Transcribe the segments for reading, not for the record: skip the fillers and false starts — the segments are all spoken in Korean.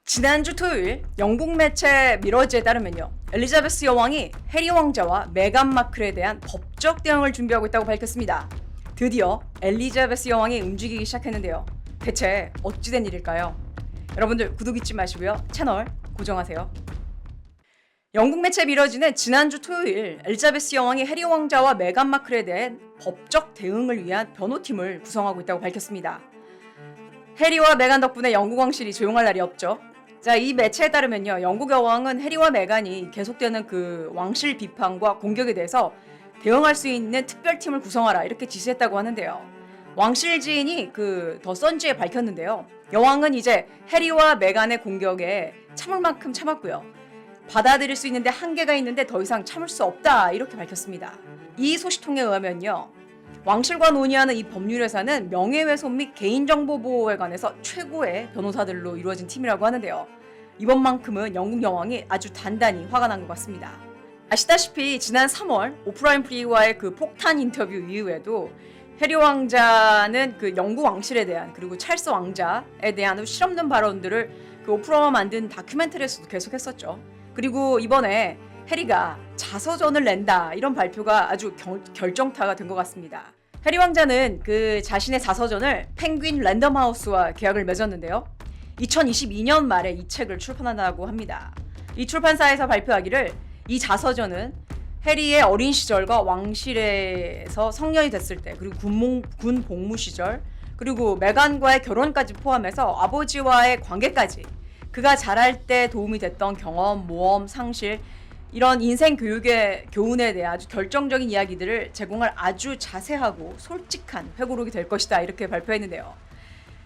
지난주 토요일 영국 매체 미러즈에 따르면요, 엘리자베스 여왕이 해리 왕자와 메간 마클에 대한 법적 대응을 준비하고 있다고 밝혔습니다. 드디어 엘리자베스 여왕이 움직이기 시작했는데요. 대체 어찌된 일일까요? 여러분들 구독 잊지 마시고요, 채널 고정하세요. 영국 매체 미러즈는 지난주 토요일 엘리자베스 여왕이 해리 왕자와 메간 마클에 대한 법적 대응을 위한 변호팀을 구성하고 있다고 밝혔습니다. 해리와 메간 덕분에 영국 왕실이 조용할 날이 없죠. 자, 이 매체에 따르면요, 영국 여왕은 해리와 메간이 계속되는 그 왕실 비판과 공격에 대해서 대응할 수 있는 특별팀을 구성하라 이렇게 지시했다고 하는데요. 왕실 지인이 그 더 선지에 밝혔는데요. 여왕은 이제 해리와 메간의 공격에 참을 만큼 참았고요. 받아들일 수 있는데 한계가 있는데 더 이상 참을 수 없다 이렇게 밝혔습니다. 이 소식통에 의하면요, 왕실과 논의하는 이 법률회사는 명예훼손 및 개인정보 보호에 관해서 최고의 변호사들로 이루어진 팀이라고 하는데요. 이번만큼은 영국 여왕이 아주 단단히 화가 난 것 같습니다. 아시다시피 지난 3월 오프라 윈프리와의 그 폭탄 인터뷰 이후에도 해리 왕자는 그 영국 왕실에 대한, 그리고 찰스 왕자에 대한 실없는 발언들을 그 오프라가 만든 다큐멘터리에서도 계속했었죠. 그리고 이번에 해리가 자서전을 낸다 이런 발표가 아주 결정타가 된 것 같습니다. 해리 왕자는 그 자신의 자서전을 펭귄 랜덤하우스와 계약을 맺었는데요. 2022년 말에 이 책을 출판한다고 합니다. 이 출판사에서 발표하기를 이 자서전은 해리의 어린 시절과 왕실에서 성년이 됐을 때, 그리고 군 복무 시절, 그리고 메간과의 결혼까지 포함해서 아버지와의 관계까지, 그가 자랄 때 도움이 됐던 경험, 모험, 상실, 이런 인생 교훈에 대한 아주 결정적인 이야기들을 제공할 아주 자세하고 솔직한 회고록이 될 것이다 이렇게 발표했는데요.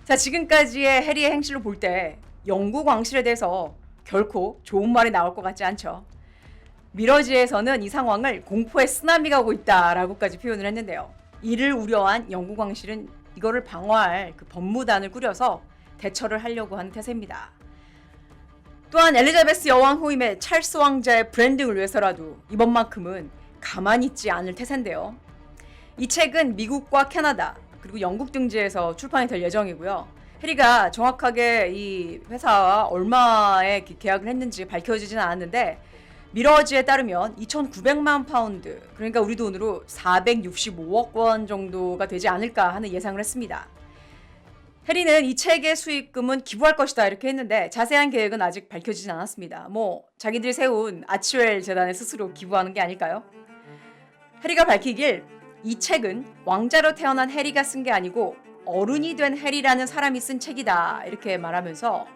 자, 지금까지의 해리의 행실로 볼 때 영국 왕실에 대해서 결코 좋은 말이 나올 것 같지 않죠. 미러지에서는 이 상황을 공포의 쓰나미가 오고 있다라고까지 표현을 했는데요. 이를 우려한 영국 왕실은 이거를 방어할 그 법무단을 꾸려서 대처를 하려고 하는 태세입니다. 또한 엘리자베스 여왕 후임의 찰스 왕자의 브랜딩을 위해서라도 이번만큼은 가만히 있지 않을 태세인데요. 이 책은 미국과 캐나다 그리고 영국 등지에서 출판이 될 예정이고요. 해리가 정확하게 이 회사와 얼마에 계약을 했는지 밝혀지지는 않았는데, 미러지에 따르면 2,900만 파운드, 그러니까 우리 돈으로 465억 원 정도가 되지 않을까 하는 예상을 했습니다. 해리는 이 책의 수익금은 기부할 것이다 이렇게 했는데 자세한 계획은 아직 밝혀지진 않았습니다. 자기들이 세운 아치웰 재단에 스스로 기부하는 게 아닐까요? 해리가 밝히길 이 책은 왕자로 태어난 해리가 쓴 게 아니고 어른이 된 해리라는 사람이 쓴 책이다 이렇게 말하면서,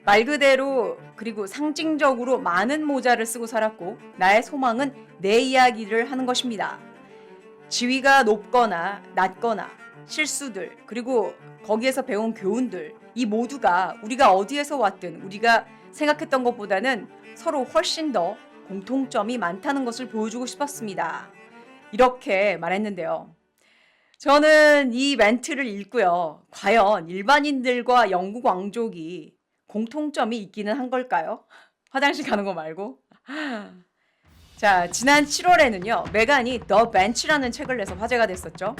말 그대로 그리고 상징적으로 많은 모자를 쓰고 살았고 나의 소망은 내 이야기를 하는 것입니다. 지위가 높거나 낮거나 실수들, 그리고 거기에서 배운 교훈들, 이 모두가 우리가 어디에서 왔든 우리가 생각했던 것보다는 서로 훨씬 더 공통점이 많다는 것을 보여주고 싶었습니다. 이렇게 말했는데요. 저는 이 멘트를 읽고요, 과연 일반인들과 영국 왕족이 공통점이 있기는 한 걸까요? 화장실 가는 거 말고. 자, 지난 7월에는요, 메간이 더 벤치라는 책을 내서 화제가 됐었죠.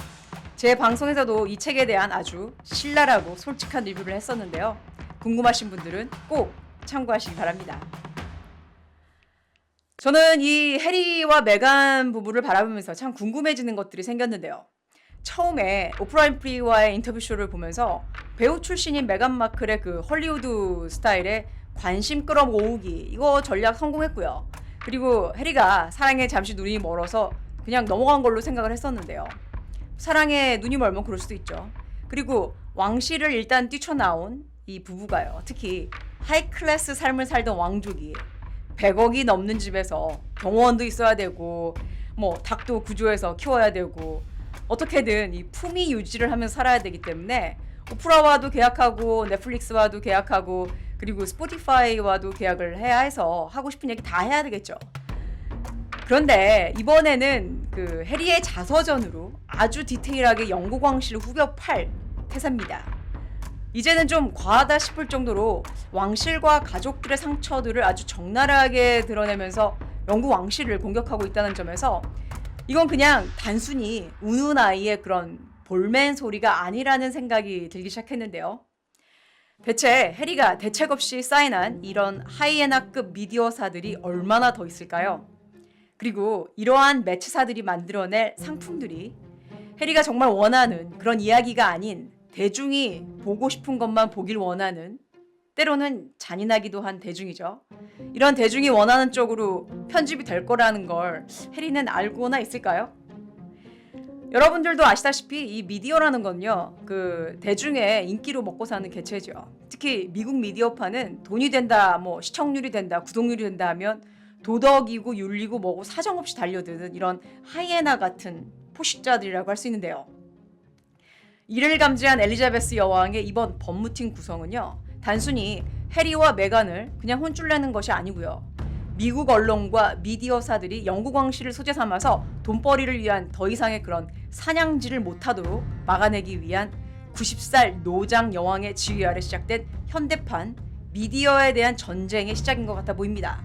제 방송에서도 이 책에 대한 아주 신랄하고 솔직한 리뷰를 했었는데요. 궁금하신 분들은 꼭 참고하시기 바랍니다. 저는 이 해리와 메간 부부를 바라보면서 참 궁금해지는 것들이 생겼는데요. 처음에 오프라 윈프리와의 인터뷰쇼를 보면서 배우 출신인 메간 마클의 그 헐리우드 스타일의 관심 끌어모으기, 이거 전략 성공했고요. 그리고 해리가 사랑에 잠시 눈이 멀어서 그냥 넘어간 걸로 생각을 했었는데요. 사랑에 눈이 멀면 그럴 수도 있죠. 그리고 왕실을 일단 뛰쳐나온 이 부부가요, 특히 하이클래스 삶을 살던 왕족이 100억이 넘는 집에서 경호원도 있어야 되고 닭도 구조해서 키워야 되고 어떻게든 이 품위 유지를 하면서 살아야 되기 때문에 오프라와도 계약하고 넷플릭스와도 계약하고 그리고 스포티파이와도 계약을 해야 해서 하고 싶은 얘기 다 해야 되겠죠. 그런데 이번에는 그 해리의 자서전으로 아주 디테일하게 영국 왕실을 후벼 팔 태세입니다. 이제는 좀 과하다 싶을 정도로 왕실과 가족들의 상처들을 아주 적나라하게 드러내면서 영국 왕실을 공격하고 있다는 점에서 이건 그냥 단순히 우는 아이의 그런 볼멘 소리가 아니라는 생각이 들기 시작했는데요. 대체 해리가 대책 없이 사인한 이런 하이에나급 미디어사들이 얼마나 더 있을까요? 그리고 이러한 매체사들이 만들어낼 상품들이 해리가 정말 원하는 그런 이야기가 아닌 대중이 보고 싶은 것만 보길 원하는, 때로는 잔인하기도 한 대중이죠. 이런 대중이 원하는 쪽으로 편집이 될 거라는 걸 해리는 알고나 있을까요? 여러분들도 아시다시피 이 미디어라는 건요, 그 대중의 인기로 먹고 사는 개체죠. 특히 미국 미디어파는 돈이 된다, 뭐 시청률이 된다, 구독률이 된다 하면 도덕이고 윤리고 뭐고 사정없이 달려드는 이런 하이에나 같은 포식자들이라고 할 수 있는데요. 이를 감지한 엘리자베스 여왕의 이번 법무팀 구성은요, 단순히 해리와 메간을 그냥 혼쭐 내는 것이 아니고요. 미국 언론과 미디어사들이 영국 왕실을 소재 삼아서 돈벌이를 위한 더 이상의 그런 사냥질을 못하도록 막아내기 위한 90살 노장 여왕의 지휘 아래 시작된 현대판 미디어에 대한 전쟁의 시작인 것 같아 보입니다.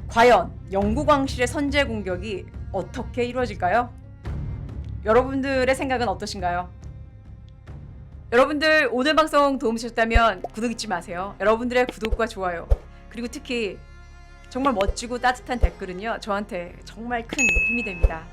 과연 영국 왕실의 선제 공격이 어떻게 이루어질까요? 여러분들의 생각은 어떠신가요? 여러분들 오늘 방송 도움 주셨다면 구독 잊지 마세요. 여러분들의 구독과 좋아요, 그리고 특히 정말 멋지고 따뜻한 댓글은요, 저한테 정말 큰 힘이 됩니다.